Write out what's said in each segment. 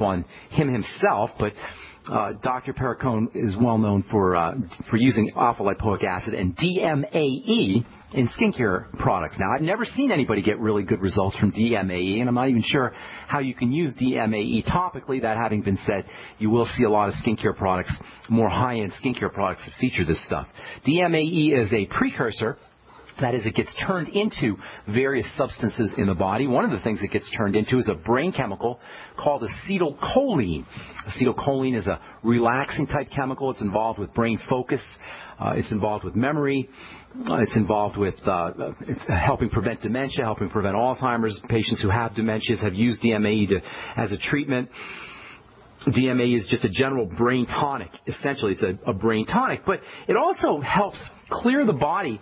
on him himself, but Dr. Perricone is well known for using alpha-lipoic acid and DMAE in skincare products. Now, I've never seen anybody get really good results from DMAE, and I'm not even sure how you can use DMAE topically. That having been said, you will see a lot of skincare products, more high-end skincare products that feature this stuff. DMAE is a precursor. That is, it gets turned into various substances in the body. One of the things it gets turned into is a brain chemical called acetylcholine. Acetylcholine is a relaxing type chemical. It's involved with brain focus. It's involved with memory. It's involved with helping prevent dementia, helping prevent Alzheimer's. Patients who have dementias have used DMAE as a treatment. DMAE is just a general brain tonic. Essentially, it's a brain tonic. But it also helps clear the body,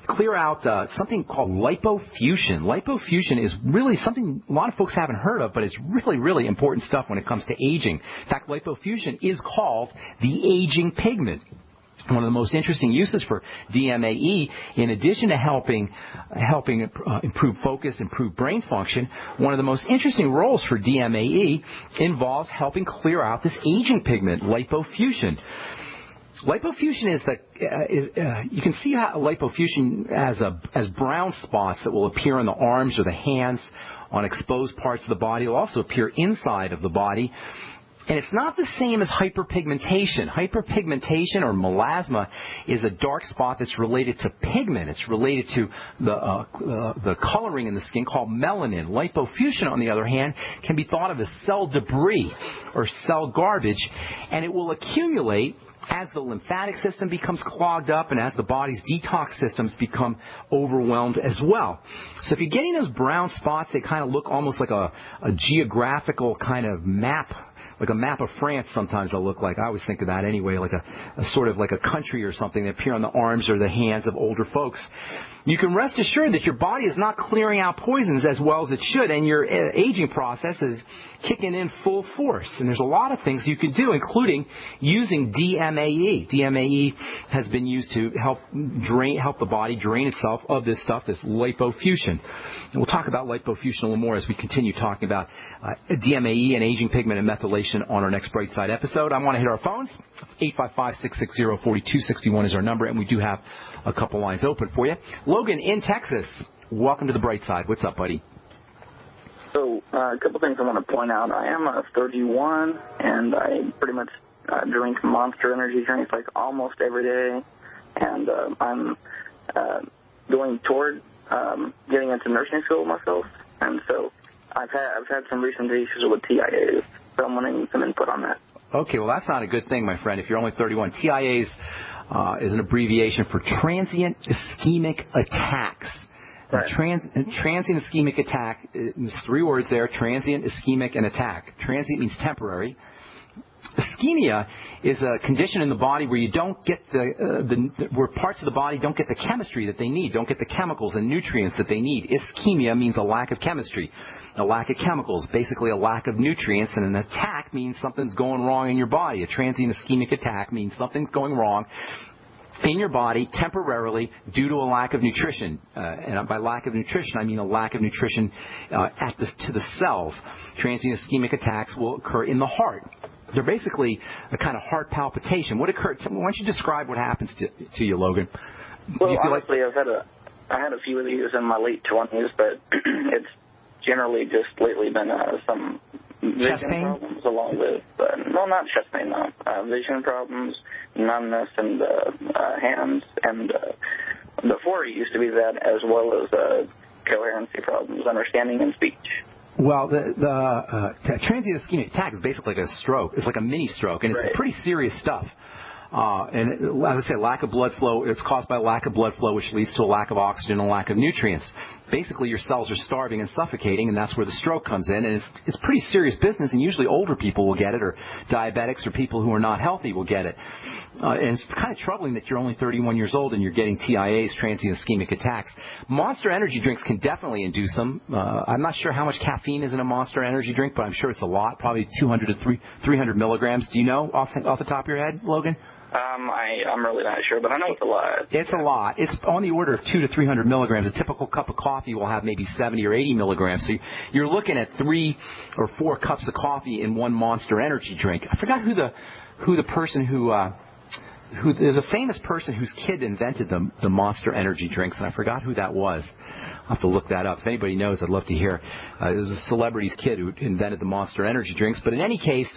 clear out something called lipofuscin. Lipofuscin is really something a lot of folks haven't heard of, but it's really, really important stuff when it comes to aging. In fact, lipofuscin is called the aging pigment. One of the most interesting uses for DMAE, in addition to helping improve focus, improve brain function, one of the most interesting roles for DMAE involves helping clear out this aging pigment, lipofuscin. Lipofuscin you can see how lipofuscin as brown spots that will appear on the arms or the hands, on exposed parts of the body. It will also appear inside of the body. And it's not the same as hyperpigmentation. Hyperpigmentation or melasma is a dark spot that's related to pigment. It's related to the coloring in the skin called melanin. Lipofuscin, on the other hand, can be thought of as cell debris or cell garbage, and it will accumulate as the lymphatic system becomes clogged up and as the body's detox systems become overwhelmed as well. So if you're getting those brown spots, they kind of look almost like a geographical kind of map, like a map of France sometimes they'll look like. I always think of that anyway, like a sort of like a country or something that appear on the arms or the hands of older folks. You can rest assured that your body is not clearing out poisons as well as it should, and your aging process is kicking in full force. And there's a lot of things you can do, including using DMAE. DMAE has been used to help the body drain itself of this stuff, this lipofuscin. And we'll talk about lipofuscin a little more as we continue talking about DMAE and aging pigment and methylation on our next Brightside episode. I want to hit our phones. 855-660-4261 is our number, and we do have a couple lines open for you. Logan in Texas, welcome to the Brightside. What's up, buddy? So a couple things I want to point out. I am 31, and I pretty much drink Monster energy drinks like almost every day, and I'm going toward getting into nursing school myself, and so I've had some recent issues with TIAs, so I'm wanting some input on that. Okay, well, that's not a good thing, my friend, if you're only 31. TIAs is an abbreviation for transient ischemic attacks. Right. Transient ischemic attack, there's three words there, transient, ischemic, and attack. Transient means temporary. Ischemia is a condition in the body where you don't get where parts of the body don't get the chemistry that they need, don't get the chemicals and nutrients that they need. Ischemia means a lack of chemistry, a lack of chemicals, basically a lack of nutrients, and an attack means something's going wrong in your body. A transient ischemic attack means something's going wrong in your body temporarily due to a lack of nutrition. And by lack of nutrition, I mean a lack of nutrition to the cells. Transient ischemic attacks will occur in the heart. They're basically a kind of heart palpitation. Why don't you describe what happens to you, Logan? Well, honestly, I had a few of these in my late 20s, but it's generally just lately been some vision problems along with, no, not chest pain, no, vision problems, numbness in the hands, and before it used to be that as well as coherency problems, understanding and speech. Well, the transient ischemic attack is basically like a stroke. It's like a mini stroke, and it's pretty serious stuff. And as I say, lack of blood flow, it's caused by lack of blood flow, which leads to a lack of oxygen and a lack of nutrients. Basically, your cells are starving and suffocating, and that's where the stroke comes in. And it's pretty serious business, and usually older people will get it, or diabetics or people who are not healthy will get it. And it's kind of troubling that you're only 31 years old and you're getting TIAs, transient ischemic attacks. Monster energy drinks can definitely induce them. I'm not sure how much caffeine is in a Monster energy drink, but I'm sure it's a lot, probably 200 to 300 milligrams. Do you know off the top of your head, Logan? I'm really not sure, but I know it's a lot. It's a lot. It's on the order of 200 to 300 milligrams. A typical cup of coffee will have maybe 70 or 80 milligrams. So you're looking at 3 or 4 cups of coffee in one Monster Energy drink. I forgot who the person who there's a famous person whose kid invented the Monster Energy drinks, and I forgot who that was. I'll have to look that up. If anybody knows, I'd love to hear. It was a celebrity's kid who invented the Monster Energy drinks. But in any case,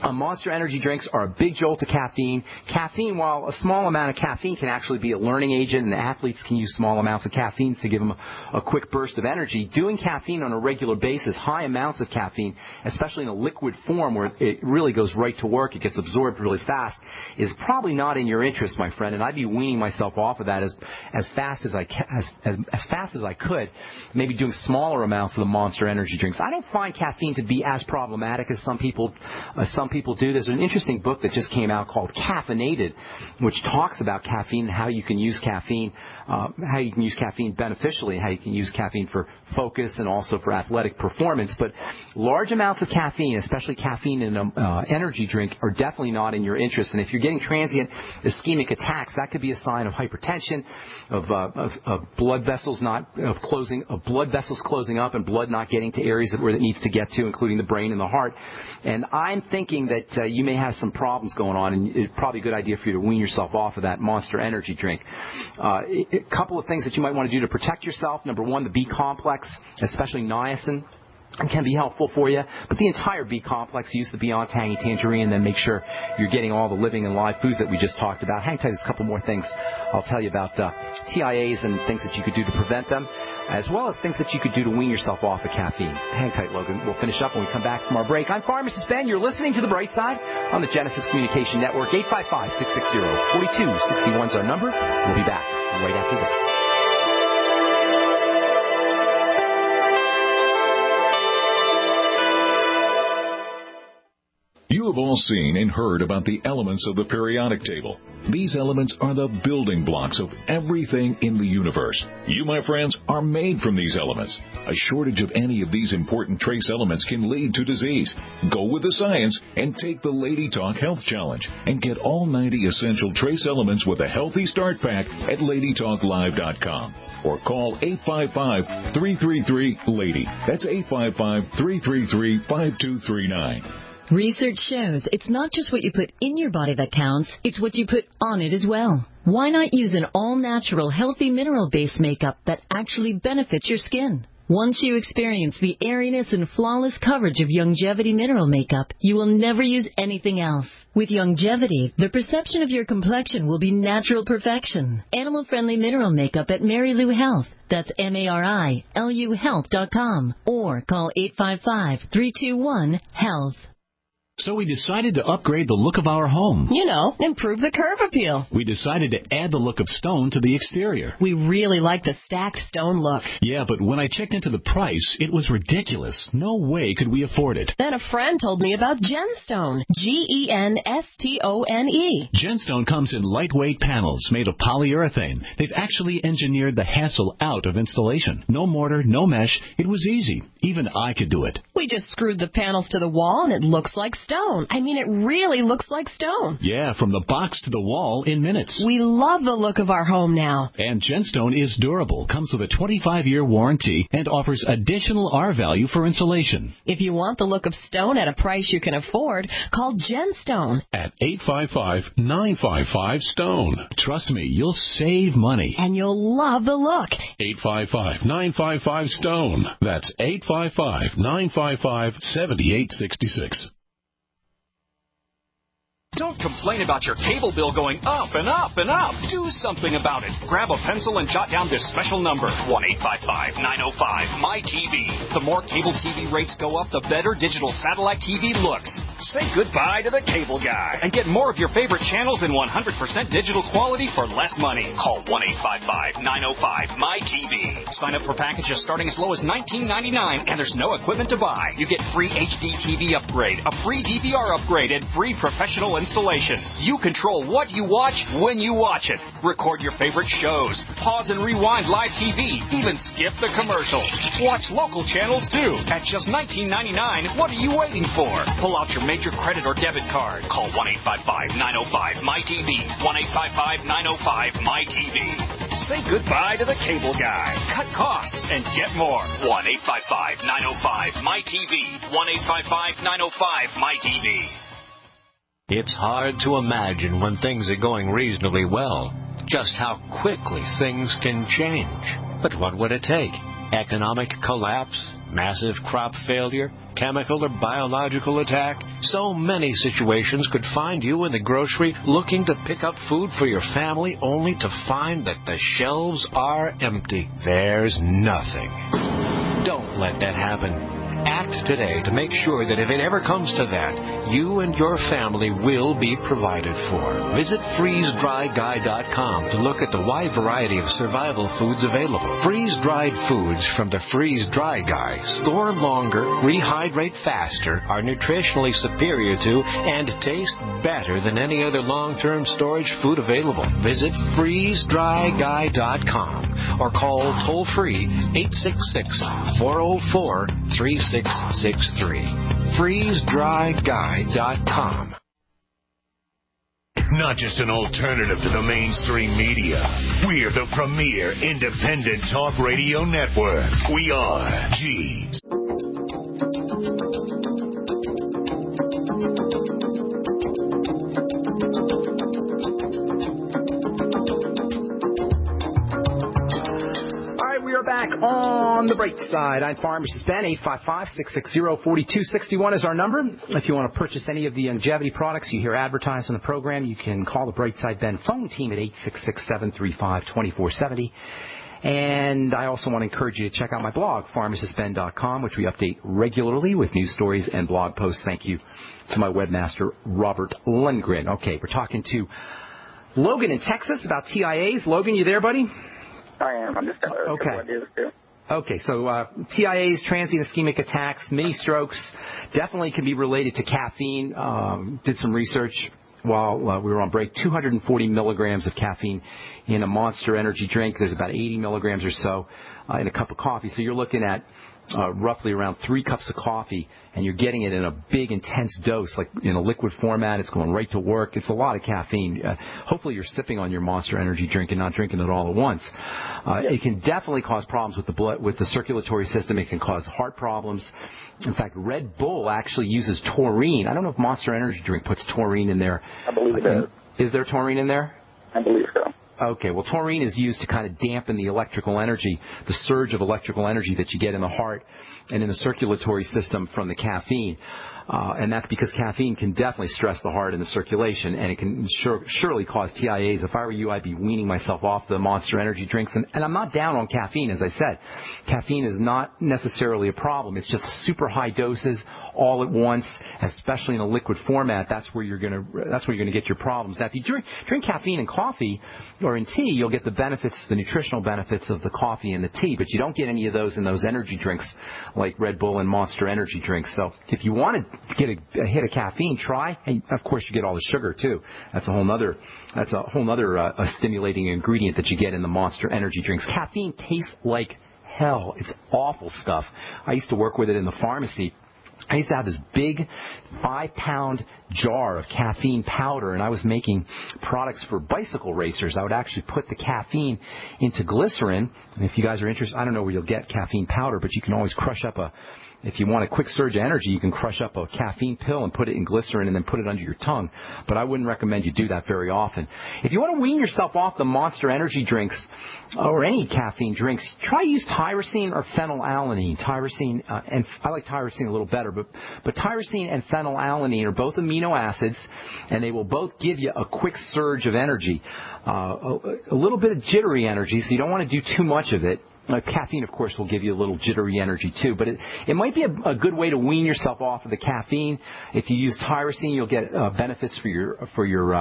Monster Energy drinks are a big jolt to caffeine. Caffeine, while a small amount of caffeine can actually be a learning agent, and athletes can use small amounts of caffeine to give them a quick burst of energy, doing caffeine on a regular basis, high amounts of caffeine, especially in a liquid form where it really goes right to work, it gets absorbed really fast, is probably not in your interest, my friend, and I'd be weaning myself off of that as fast as I could, maybe doing smaller amounts of the Monster Energy drinks. I don't find caffeine to be as problematic as some people do. There's an interesting book that just came out called Caffeinated, which talks about caffeine and how you can use caffeine beneficially, how you can use caffeine for focus and also for athletic performance. But large amounts of caffeine, especially caffeine in an energy drink, are definitely not in your interest. And if you're getting transient ischemic attacks, that could be a sign of hypertension, of blood vessels closing up and blood not getting to areas where it needs to get to, including the brain and the heart. And I'm thinking that you may have some problems going on, and it's probably a good idea for you to wean yourself off of that Monster Energy drink. A couple of things that you might want to do to protect yourself. Number one, the B complex, especially niacin, can be helpful for you. But the entire B complex, use the Beyond Tangy Tangerine, and then make sure you're getting all the living and live foods that we just talked about. Hang tight, there's a couple more things I'll tell you about TIAs and things that you could do to prevent them, as well as things that you could do to wean yourself off of caffeine. Hang tight, Logan. We'll finish up when we come back from our break. I'm Pharmacist Ben. You're listening to The Brightside on the Genesis Communication Network. 855-660-4261 is our number. We'll be back right after this. You have all seen and heard about the elements of the periodic table. These elements are the building blocks of everything in the universe. You, my friends, are made from these elements. A shortage of any of these important trace elements can lead to disease. Go with the science and take the Lady Talk Health Challenge and get all 90 essential trace elements with a healthy start pack at LadyTalkLive.com or call 855-333-LADY. That's 855-333-5239. Research shows it's not just what you put in your body that counts, it's what you put on it as well. Why not use an all-natural, healthy mineral-based makeup that actually benefits your skin? Once you experience the airiness and flawless coverage of Youngevity mineral makeup, you will never use anything else. With Youngevity, the perception of your complexion will be natural perfection. Animal-friendly mineral makeup at Mary Lou Health. That's MARILU Health.com or call 855-321-HEALTH. So we decided to upgrade the look of our home. You know, improve the curve appeal. We decided to add the look of stone to the exterior. We really like the stacked stone look. Yeah, but when I checked into the price, it was ridiculous. No way could we afford it. Then a friend told me about Genstone. Genstone. Genstone comes in lightweight panels made of polyurethane. They've actually engineered the hassle out of installation. No mortar, no mesh. It was easy. Even I could do it. We just screwed the panels to the wall and it looks like stone. I mean, it really looks like stone. Yeah, from the box to the wall in minutes. We love the look of our home now. And Genstone is durable, comes with a 25-year warranty, and offers additional R-value for insulation. If you want the look of stone at a price you can afford, call Genstone at 855-955-STONE. Trust me, you'll save money. And you'll love the look. 855-955-STONE. That's 855-955-7866. Don't complain about your cable bill going up and up and up. Do something about it. Grab a pencil and jot down this special number, 1-855-905-MY-TV. The more cable TV rates go up, the better digital satellite TV looks. Say goodbye to the cable guy and get more of your favorite channels in 100% digital quality for less money. Call 1-855-905-MY-TV. Sign up for packages starting as low as $19.99, and there's no equipment to buy. You get free HD TV upgrade, a free DVR upgrade, and free professional installation. You control what you watch when you watch it. Record your favorite shows. Pause and rewind live TV. Even skip the commercials. Watch local channels too. At just $19.99, what are you waiting for? Pull out your major credit or debit card. Call 1-855-905-MyTV. 1-855-905-MyTV. Say goodbye to the cable guy. Cut costs and get more. 1-855-905-MyTV. 1-855-905-MyTV. It's hard to imagine when things are going reasonably well just how quickly things can change. But what would it take? Economic collapse? Massive crop failure? Chemical or biological attack? So many situations could find you in the grocery looking to pick up food for your family only to find that the shelves are empty. There's nothing. Don't let that happen. Act today to make sure that if it ever comes to that, you and your family will be provided for. Visit freezedryguy.com to look at the wide variety of survival foods available. Freeze-dried foods from the Freeze Dry Guy store longer, rehydrate faster, are nutritionally superior to, and taste better than any other long-term storage food available. Visit freezedryguy.com or call toll-free 866-404-3663. FreezeDryGuy.com. Not just an alternative to the mainstream media. We're the premier independent talk radio network. We are G's. Back on the Brightside. I'm Pharmacist Ben. 855-660-4261 is our number. If you want to purchase any of the longevity products you hear advertised on the program, you can call the Brightside Ben phone team at 866-735-2470. And I also want to encourage you to check out my blog, pharmacistben.com, which we update regularly with news stories and blog posts. Thank you to my webmaster, Robert Lundgren. Okay, we're talking to Logan in Texas about TIAs. Logan, you there, buddy? I am. I'm just okay. Okay, so TIAs, transient ischemic attacks, mini strokes, definitely can be related to caffeine. Did some research while we were on break. 240 milligrams of caffeine in a Monster Energy drink. There's about 80 milligrams or so in a cup of coffee. So you're looking at roughly around 3 cups of coffee, and you're getting it in a big, intense dose, like in a liquid format. It's going right to work. It's a lot of caffeine. Hopefully you're sipping on your Monster Energy drink and not drinking it all at once. It can definitely cause problems with the blood, with the circulatory system. It can cause heart problems. In fact, Red Bull actually uses taurine. I don't know if Monster Energy drink puts taurine in there. I believe it does. Is there taurine in there? I believe so. Okay, well, taurine is used to kind of dampen the electrical energy, the surge of electrical energy that you get in the heart and in the circulatory system from the caffeine. And that's because caffeine can definitely stress the heart and the circulation, and it can surely cause TIAs. If I were you, I'd be weaning myself off the Monster Energy drinks. And I'm not down on caffeine, as I said. Caffeine is not necessarily a problem. It's just super high doses all at once, especially in a liquid format. That's where you're gonna get your problems. Now, if you drink caffeine in coffee or in tea, you'll get the benefits, the nutritional benefits of the coffee and the tea, but you don't get any of those in those energy drinks like Red Bull and Monster Energy drinks. So if you want to get a hit of caffeine, try, and of course you get all the sugar too. That's a whole other stimulating ingredient that you get in the Monster Energy drinks. Caffeine tastes like hell. It's awful stuff. I used to work with it in the pharmacy. I used to have this big 5-pound jar of caffeine powder, and I was making products for bicycle racers. I would actually put the caffeine into glycerin, and if you guys are interested, I don't know where you'll get caffeine powder, but you can always crush up if you want a quick surge of energy, you can crush up a caffeine pill and put it in glycerin and then put it under your tongue. But I wouldn't recommend you do that very often. If you want to wean yourself off the Monster Energy drinks or any caffeine drinks, try to use tyrosine or phenylalanine. Tyrosine, and I like tyrosine a little better, but tyrosine and phenylalanine are both amino acids, and they will both give you a quick surge of energy, a little bit of jittery energy, so you don't want to do too much of it. Caffeine, of course, will give you a little jittery energy too, but it might be a good way to wean yourself off of the caffeine. If you use tyrosine, you'll get benefits for your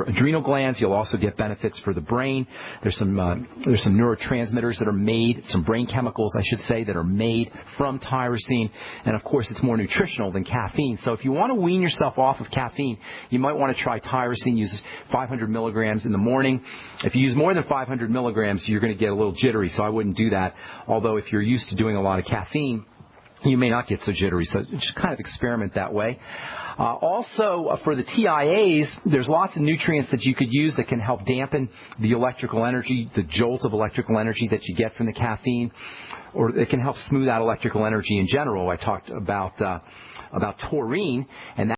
adrenal glands. You'll also get benefits for the brain. There's some neurotransmitters that are made, some brain chemicals, I should say, that are made from tyrosine, and of course, it's more nutritional than caffeine. So if you want to wean yourself off of caffeine, you might want to try tyrosine. Use 500 milligrams in the morning. If you use more than 500 milligrams, you're going to get a little jittery, so I wouldn't do that. Although if you're used to doing a lot of caffeine, you may not get so jittery, so just kind of experiment that way. Also, for the TIAs, there's lots of nutrients that you could use that can help dampen the electrical energy, the jolt of electrical energy that you get from the caffeine, or it can help smooth out electrical energy in general. I talked about taurine, and